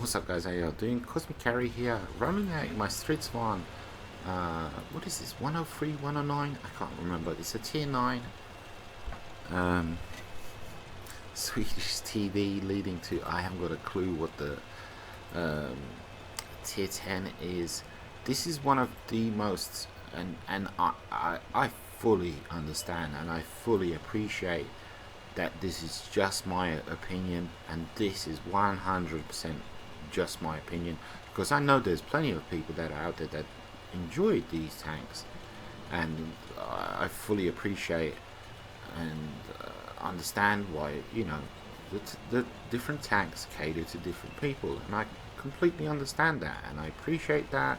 What's up, guys? How y'all doing? Cosmic Carry here, rolling out my Streets one. What is this? 103, 109? I can't remember. It's a tier 9 um, Swedish TD leading to. I haven't got a clue what the tier 10 is. This is one of the most, and I fully understand and I fully appreciate that this is just my opinion, and this is 100% just my opinion, because I know there's plenty of people that are out there that enjoy these tanks, and I fully appreciate and understand why, you know, the different tanks cater to different people, and I completely understand that, and I appreciate that,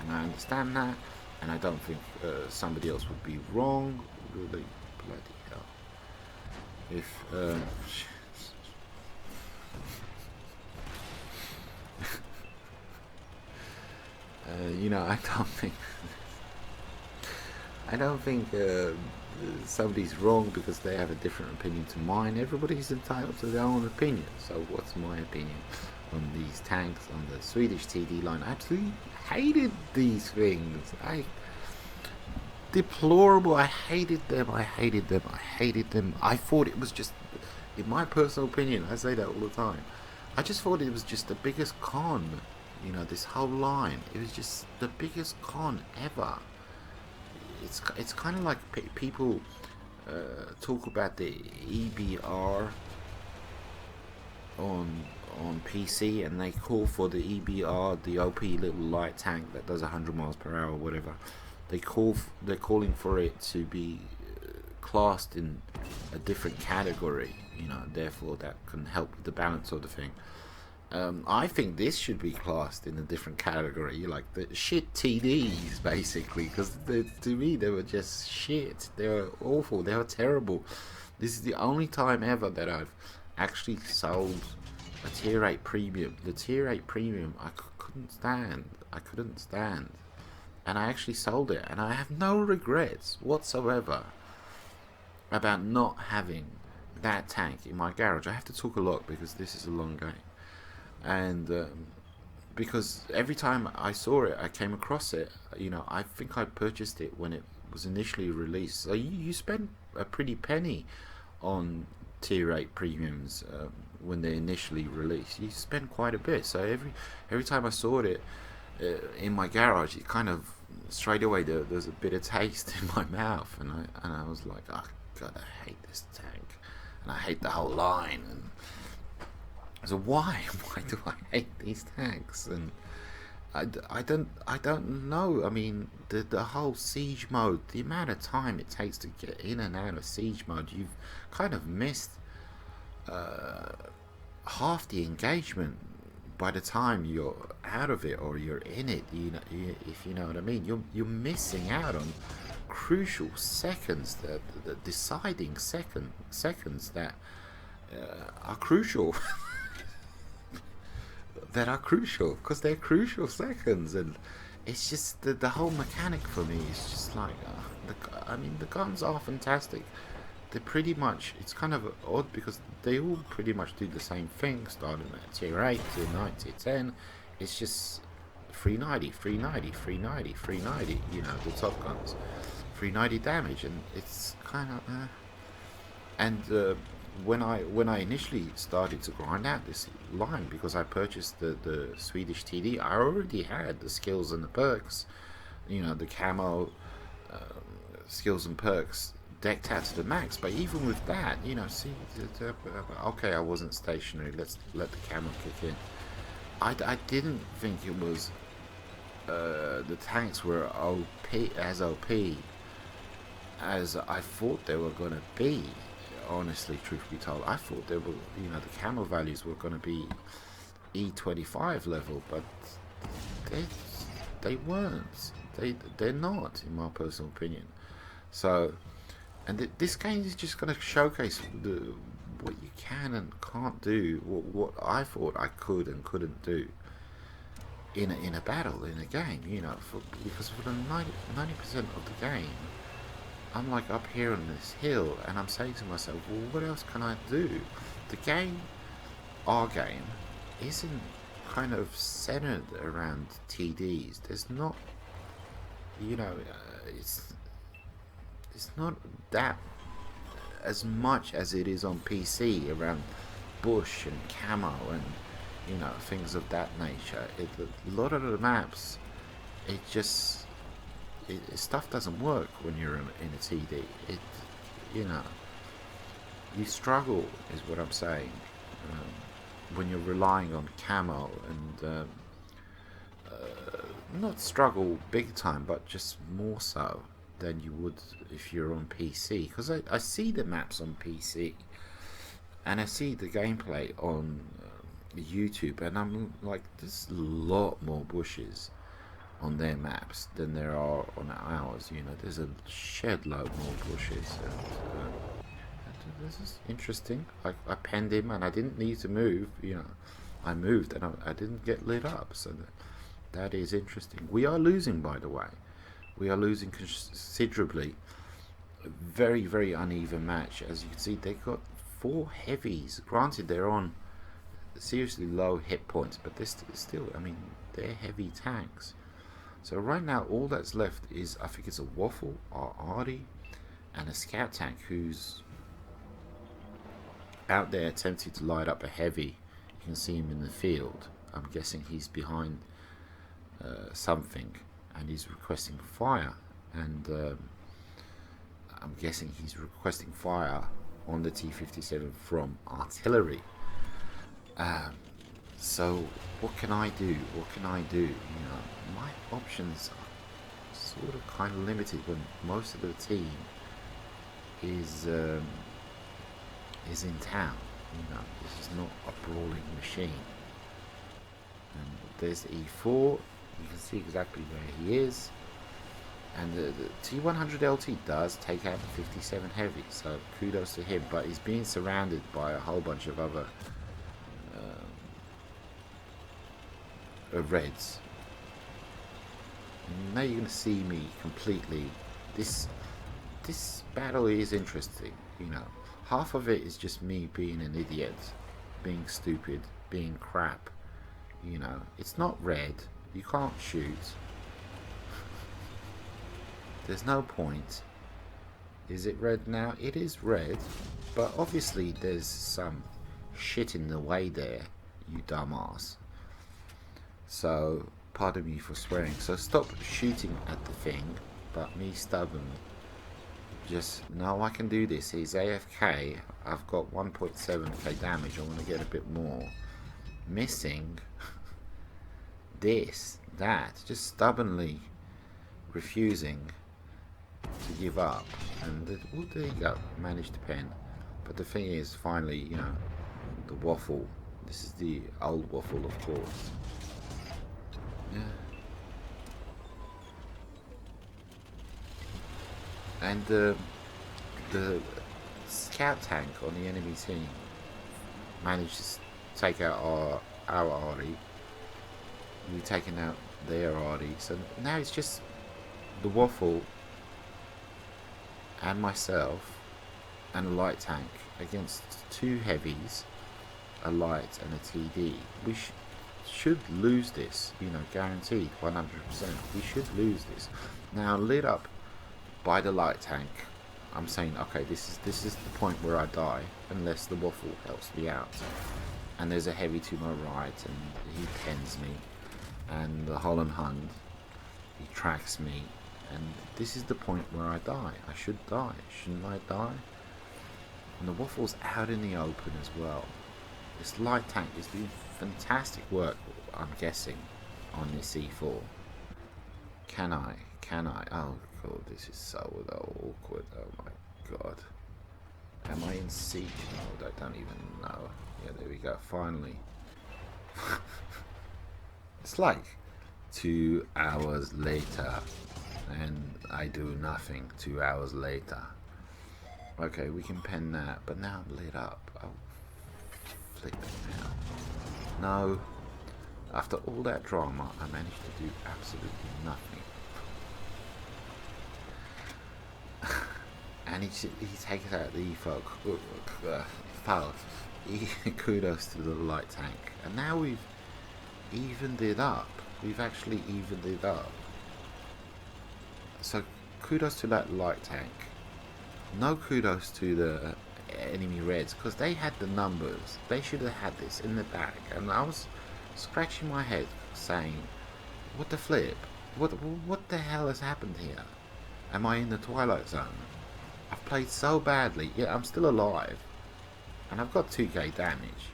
and I understand that, and I don't think somebody else would be wrong. Really, bloody hell. If you know, I don't think somebody's wrong because they have a different opinion to mine. Everybody's entitled to their own opinion. So what's my opinion on these tanks on the Swedish TD line? I absolutely hated these things. Deplorable. I hated them. I hated them. I hated them. I thought it was just, in my personal opinion, I say that all the time, I just thought it was just the biggest con. You know, this whole line, it was just the biggest con ever. It's kind of like people talk about the EBR on PC, and they call for the EBR, the OP little light tank that does 100 miles per hour or whatever. They're calling for it to be classed in a different category, you know, therefore that can help with the balance of the thing. I think this should be classed in a different category, like the shit TDs, basically, because to me they were just shit. They were awful. They were terrible. This is the only time ever that I've actually sold a tier 8 premium. The tier 8 premium I couldn't stand. I couldn't stand. And I actually sold it, and I have no regrets whatsoever about not having that tank in my garage. I have to talk a lot because this is a long game, and because every time I saw it, I came across it, you know, I think I purchased it when it was initially released. So you spend a pretty penny on tier 8 premiums when they're initially released. You spend quite a bit. So every time I saw it in my garage, it kind of straight away there's a bit of taste in my mouth, and I was like, oh god, I hate this tank, and I hate the whole line. And so why do I hate these tanks? And I don't know. I mean, the whole siege mode, the amount of time it takes to get in and out of siege mode, you've kind of missed half the engagement by the time you're out of it or you're in it. You know, if you know what I mean, you're missing out on crucial seconds, the deciding seconds that are crucial. That are crucial, because they're crucial seconds, and it's just the whole mechanic for me is just like, I mean, the guns are fantastic. They're pretty much, it's kind of odd because they all pretty much do the same thing, starting at tier 8, tier 9, tier 10. It's just 390, 390, 390, 390, you know, the top guns. 390 damage, and it's kind of, and when I initially started to grind out this line, because I purchased the Swedish TD, I already had the skills and the perks, you know, the camo skills and perks decked out to the max. But even with that, you know, see, okay, I wasn't stationary, let's let the camo kick in. I didn't think it was the tanks were OP as I thought they were gonna be. Honestly, truth be told, I thought they were, you know, the camo values were going to be E25 level, but they weren't. They're not, in my personal opinion. So, and this game is just going to showcase what you can and can't do, what I thought I could and couldn't do in a battle, in a game. You know, because for the 90% of the game, I'm like up here on this hill, and I'm saying to myself, well, what else can I do? The game, our game, isn't kind of centered around TDs. There's not, you know, it's not that as much as it is on PC around bush and camo and, you know, things of that nature. A lot of the maps, stuff doesn't work when you're in a TD. You know, you struggle is what I'm saying, when you're relying on camo and not struggle big time, but just more so than you would if you're on PC. Because I see the maps on PC and I see the gameplay on YouTube, and I'm like, there's a lot more bushes on their maps than there are on ours. You know, there's a shed load more bushes, and this is interesting. I penned him and I didn't need to move. You know, I moved and I didn't get lit up, so that is interesting. We are losing, by the way. We are losing considerably. A very, very uneven match. As you can see, they got 4 heavies. Granted, they're on seriously low hit points, but they're still, I mean, they're heavy tanks. So right now, all that's left is, I think it's a Waffle, or Artie, and a scout tank who's out there attempting to light up a heavy. You can see him in the field. I'm guessing he's behind something, and he's requesting fire. And I'm guessing he's requesting fire on the T-57 from artillery. So what can I do? What can I do? You know, my options are sort of kind of limited when most of the team is in town. You know, this is not a brawling machine. And there's E4. You can see exactly where he is. And the T100 LT does take out the 57 heavy, so kudos to him. But he's being surrounded by a whole bunch of other reds. And now you're going to see me completely. This battle is interesting. You know, half of it is just me being an idiot, being stupid, being crap. You know, it's not red. You can't shoot. There's no point. Is it red now? It is red, but obviously there's some shit in the way there, you dumbass. So, pardon me for swearing. So stop shooting at the thing, but me stubborn. Just, no, I can do this. He's AFK. I've got 1.7k damage. I want to get a bit more. Missing this, that. Just stubbornly refusing to give up. And well, there you go. Managed to pen. But the thing is, finally, you know, the Waffle. This is the old Waffle, of course. Yeah. And the scout tank on the enemy team managed to take out our Artie. We've taken out their Artie. So now it's just the Waffle and myself and a light tank against 2 heavies, a light and a TD. We should lose this, you know, guaranteed, 100%. We should lose this. Now, lit up by the light tank, I'm saying, okay, this is the point where I die, unless the Waffle helps me out. And there's a heavy to my right, and he pens me. And the Holland Hund, he tracks me. And this is the point where I die. I should die. Shouldn't I die? And the Waffle's out in the open as well. This light tank is doing fantastic work, I'm guessing, on this E4. Can I? Oh god, this is so awkward. Oh my god. Am I in siege mode? I don't even know. Yeah, there we go. Finally. It's like 2 hours later, and I do nothing 2 hours later. Okay, we can pen that, but now I'm lit up. Oh, flip it now. No. After all that drama, I managed to do absolutely nothing. And he takes out the foul. Kudos to the light tank. And now we've evened it up. We've actually evened it up. So kudos to that light tank. No kudos to the enemy reds, because they had the numbers. They should have had this in the back. And I was scratching my head saying, what the flip? What the hell has happened here? Am I in the Twilight Zone? I've played so badly, yet I'm still alive. And I've got 2k damage.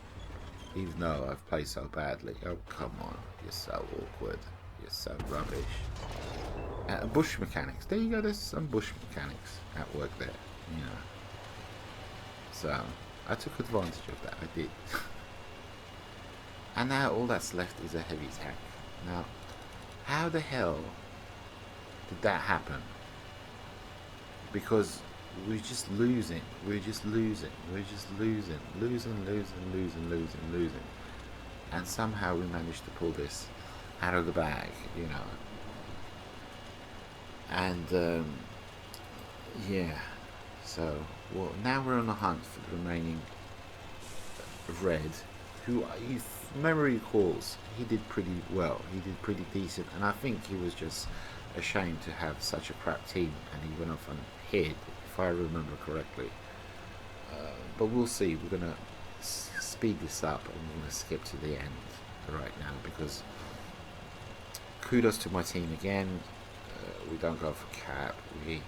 Even though I've played so badly. Oh, come on. You're so awkward. You're so rubbish. Bush mechanics. There you go, there's some bush mechanics at work there. You know. So, I took advantage of that. I did. And now all that's left is a heavy tank. Now, how the hell did that happen? Because we're just losing. We're just losing. We're just losing. Losing. And somehow we managed to pull this out of the bag, you know. And, yeah. So, well, now we're on the hunt for the remaining red, who, if memory recalls, he did pretty well. He did pretty decent. And I think he was just ashamed to have such a crap team. And he went off and hid, if I remember correctly. But we'll see. We're going to speed this up and we're going to skip to the end right now, because kudos to my team again. We don't go for cap. We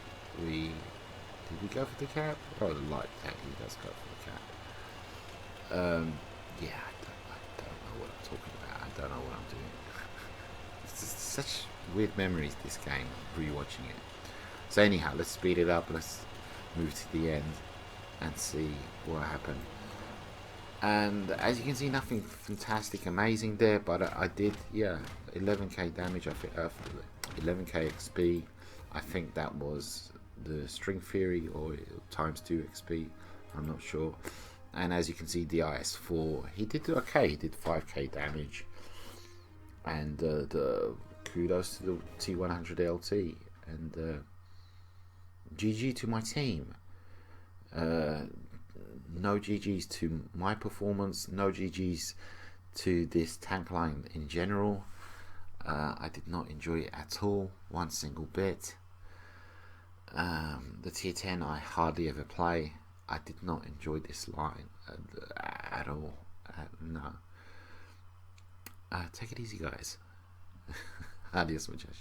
did we go for the cap? Oh, the light tank. He does go for the cap. Yeah, I don't know what I'm talking about. I don't know what I'm doing. It's just such weird memories, this game, rewatching it. So anyhow, let's speed it up. Let's move to the end and see what happened. And as you can see, nothing fantastic, amazing there, but I did, yeah, 11k damage. I think 11k XP. I think that was the string theory or times 2 XP. I'm not sure. And as you can see, the IS4, he did okay. He did 5k damage. And the kudos to the T100 LT. And GG to my team. No GG's to my performance. No GG's to this tank line in general. I did not enjoy it at all, one single bit. The tier 10 I hardly ever play. I did not enjoy this line at all. No. Take it easy, guys. Adios, muchachos.